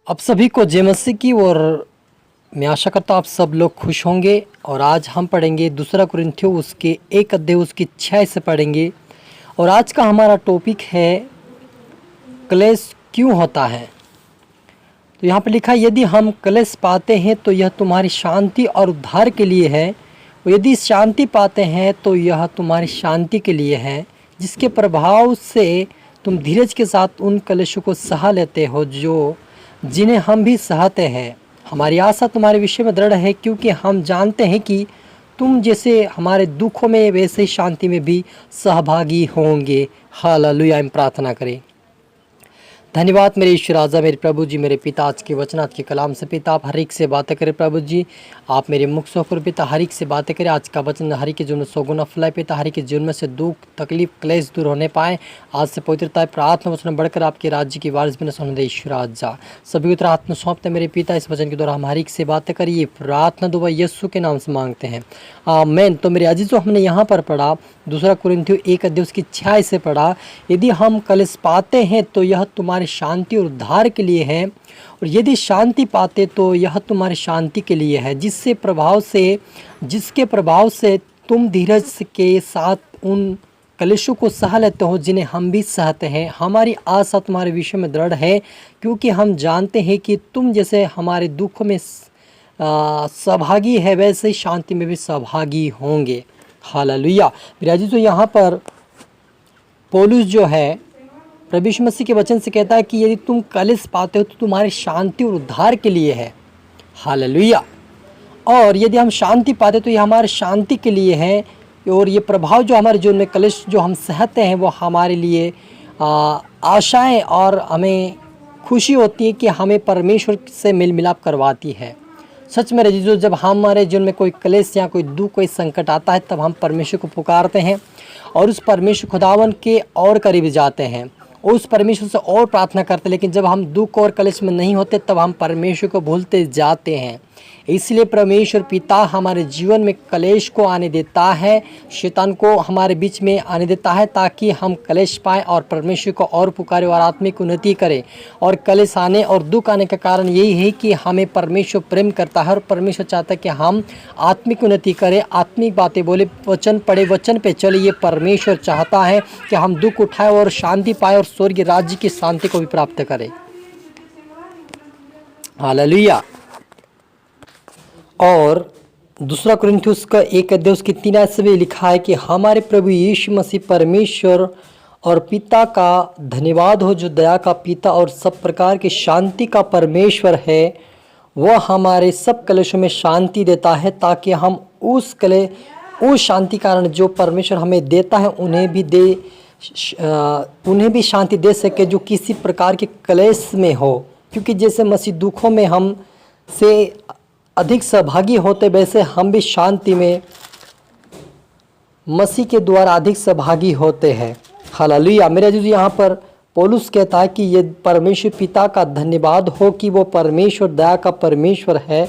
आप सभी को जय मसीह की। और मैं आशा करता हूँ आप सब लोग खुश होंगे। और आज हम पढ़ेंगे दूसरा कुरिन्थियों उसके 1 अध्याय उसकी 6 से पढ़ेंगे। और आज का हमारा टॉपिक है क्लेश क्यों होता है। तो यहाँ पर लिखा है, यदि हम क्लेश पाते हैं तो यह तुम्हारी शांति और उद्धार के लिए है, और यदि शांति पाते हैं तो यह तुम्हारी शांति के लिए है, जिसके प्रभाव से तुम धीरज के साथ उन क्लेशों को सहा लेते हो जो जिन्हें हम भी सहते हैं। हमारी आशा तुम्हारे विषय में दृढ़ है, क्योंकि हम जानते हैं कि तुम जैसे हमारे दुखों में वैसे ही शांति में भी सहभागी होंगे। हालेलुया। हम प्रार्थना करें। धन्यवाद मेरे ईश्वर राजा, मेरे प्रभु जी, मेरे पिता, आज के वचन, आज के कलाम से पिता आप हर एक से बातें करें। प्रभु जी आप मेरे मुख से होकर पिता हर एक से बातें करें। आज का वचन हर एक के जीवन में सौगुना फैलाए पिता, हर एक के जीवन में से दुख तकलीफ क्लेश दूर होने पाए। आज से पवित्रता प्रार्थना वचन बढ़कर आपके राज्य की वारिस बने सोने दे ईश्वर राजा। सभी उतर आत्मा सौंपते मेरे पिता, इस वचन के द्वारा हम हर एक से बातें करिए। प्रार्थना दुआ यीशु के नाम से मांगते हैं, आमीन। तो मेरे अजीजों, हमने यहाँ पर पढ़ा दूसरा कुरिन्थियों 1 अध्याय उसकी 6 से पढ़ा, यदि हम क्लेश पाते हैं तो यह तुम्हारी शांति और उद्धार के लिए है, और यदि शांति पाते तो यह तुम्हारी शांति के लिए है, जिसके प्रभाव से तुम धीरज के साथ उन क्लेशों को सह लेते हो जिन्हें हम भी सहते हैं। हमारी आशा तुम्हारे विषय में दृढ़ है, क्योंकि हम जानते हैं कि तुम जैसे हमारे दुख में सहभागी है, वैसे ही शांति में भी सहभागी होंगे। हालेलुया। विराजी तो यहाँ पर पौलुस जो है प्रभु यीशु मसीह के वचन से कहता है कि यदि तुम क्लेश पाते हो तो तुम्हारी शांति और उद्धार के लिए है। हालेलुया। और यदि हम शांति पाते तो ये हमारे शांति के लिए है, और ये प्रभाव जो हमारे जीवन में क्लेश जो हम सहते हैं वो हमारे लिए आशाएं और हमें खुशी होती है कि हमें परमेश्वर से मेल मिलाप करवाती है। सच में रजीजों, जब हमारे जीवन में कोई क्लेश या कोई दुख कोई संकट आता है तब हम परमेश्वर को पुकारते हैं और उस परमेश्वर खुदावन के और करीब जाते हैं और उस परमेश्वर से और प्रार्थना करते हैं। लेकिन जब हम दुख और क्लेश में नहीं होते तब हम परमेश्वर को भूलते जाते हैं। इसलिए परमेश्वर पिता हमारे जीवन में क्लेश को आने देता है, शैतान को हमारे बीच में आने देता है, ताकि हम क्लेश पाएँ और परमेश्वर को और पुकारें और आत्मिक उन्नति करें। और क्लेश आने और दुख आने का कारण यही है कि हमें परमेश्वर प्रेम करता है और परमेश्वर चाहता है कि हम आत्मिक उन्नति करें, आत्मिक बातें बोले, वचन पढ़े, वचन पे चले। ये परमेश्वर चाहता है कि हम दुख उठाएं और शांति पाए और स्वर्गीय राज्य की शांति को भी प्राप्त करें। हालेलुया। और दूसरा कुरिन्थियों का 1 अध्याय उसकी 3 से भी लिखा है कि हमारे प्रभु यीशु मसीह परमेश्वर और पिता का धन्यवाद हो, जो दया का पिता और सब प्रकार की शांति का परमेश्वर है। वह हमारे सब क्लेशों में शांति देता है, ताकि हम उस शांति कारण जो परमेश्वर हमें देता है उन्हें भी शांति दे सके जो किसी प्रकार के क्लेश में हो। क्योंकि जैसे मसीह दुखों में हम से अधिक सहभागी होते, वैसे हम भी शांति में मसीह के द्वारा अधिक सहभागी होते हैं। हालेलुया। मेरे अजीज, यहाँ पर पौलुस कहता है कि ये परमेश्वर पिता का धन्यवाद हो कि वो परमेश्वर दया का परमेश्वर है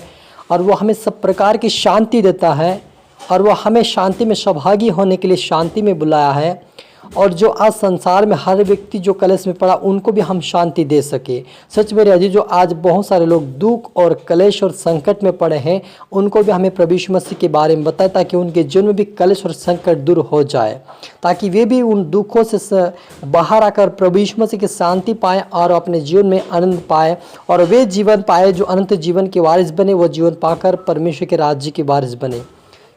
और वो हमें सब प्रकार की शांति देता है, और वो हमें शांति में सहभागी होने के लिए शांति में बुलाया है। और जो आज संसार में हर व्यक्ति जो क्लेश में पड़ा उनको भी हम शांति दे सके। सच मेरे अजीज, जो आज बहुत सारे लोग दुख और क्लेश और संकट में पड़े हैं, उनको भी हमें प्रभु यीशु मसीह के बारे में बताए, ताकि उनके जीवन में भी क्लेश और संकट दूर हो जाए, ताकि वे भी उन दुखों से बाहर आकर प्रभु यीशु मसीह की शांति पाएँ और अपने जीवन में आनंद पाए, और वे जीवन पाए जो अनंत जीवन के वारिस बने, वो जीवन पाकर परमेश्वर के राज्य के वारिस बने।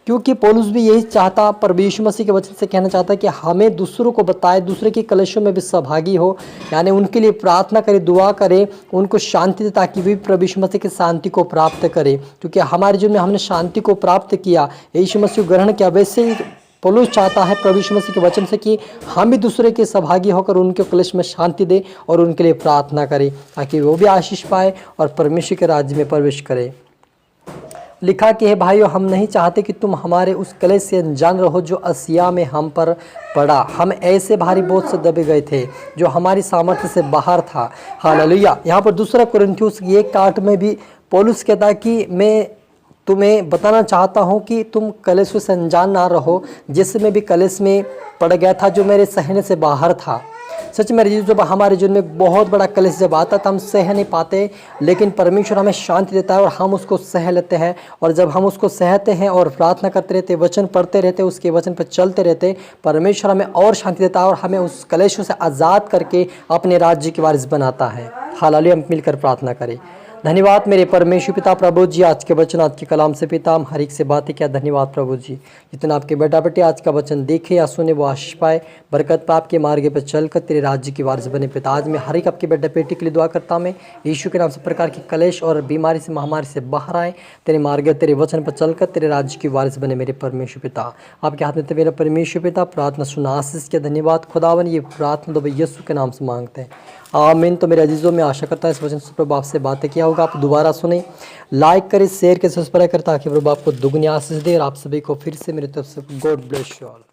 क्योंकि पौलुस भी यही चाहता, प्रभु यीशु मसीह के वचन से कहना चाहता है कि हमें दूसरों को बताए, दूसरे के क्लेशों में भी सहभागी हो, यानी उनके लिए प्रार्थना करे, दुआ करे, उनको शांति दे, ताकि वे प्रभु यीशु मसीह की शांति को प्राप्त करे। क्योंकि हमारे जीवन में हमने शांति को प्राप्त किया, यीशु मसीह को ग्रहण किया, वैसे ही पौलुस चाहता है प्रभु यीशु मसीह के वचन से कि हम भी दूसरे के सहभागी होकर उनके क्लेश में शांति दें और उनके लिए प्रार्थना करें, ताकि वो भी आशीष पाए और परमेश्वर के राज्य में प्रवेश करें। लिखा कि हे भाइयों, हम नहीं चाहते कि तुम हमारे उस क्लेश से अनजान रहो जो असिया में हम पर पड़ा। हम ऐसे भारी बोझ से दबे गए थे जो हमारी सामर्थ्य से बाहर था। हालेलुया। यहाँ पर दूसरा कुरिन्थियों 1:8 में भी पौलुस कहता है कि मैं तुम्हें बताना चाहता हूँ कि तुम कलेशों से अनजान ना रहो, जैसे मैं भी कलेश में पड़ गया था जो मेरे सहने से बाहर था। सच में अजीजों, जब हमारे जीवन में बहुत बड़ा कलेश जब आता है तो हम सह नहीं पाते, लेकिन परमेश्वर हमें शांति देता है और हम उसको सह लेते हैं। और जब हम उसको सहते हैं और प्रार्थना करते रहते, वचन पढ़ते रहते, उसके वचन पर चलते रहते, परमेश्वर हमें और शांति देता है और हमें उस कलेशों से आज़ाद करके अपने राज्य के वारिस बनाता है। हालेलुया। हम मिलकर प्रार्थना करें। धन्यवाद मेरे परमेश्वर पिता प्रभु जी, आज के वचन, आज के कलाम से पिता हम हर एक से बातें किया। धन्यवाद प्रभु जी, जितना आपके बेटा बेटे आज का वचन देखे या सुने वो आशीष पाए, बरकत पाए, आपके मार्ग पर चलकर तेरे राज्य की वारिस बने। पिता आज मैं हर एक आपके बेटा बेटी के लिए दुआ करता हूं, मैं यीशु के नाम से प्रकार की कलेश और बीमारी से, महामारी से बाहर आए, तेरे मार्ग तेरे वचन पर चलकर तेरे राज्य की वारिस बने। मेरे परमेश्वर पिता आपके हाथ में थे मेरा परमेश्वर पिता, प्रार्थना सुना आशीष के। धन्यवाद खुदावन, ये प्रार्थना तो यीशु के नाम से मांगते हैं, आमीन। तो मेरे अजीजों, में आशा करता है इस वचन से प्रभु आपसे बातें किया होगा। आप दोबारा सुने, लाइक करें, शेयर करें, सब्सक्राइब करें, ताकि प्रभु आपको दुगनी आशीष दे। और आप सभी को फिर से मेरी तरफ से गॉड ब्लेस यू ऑल।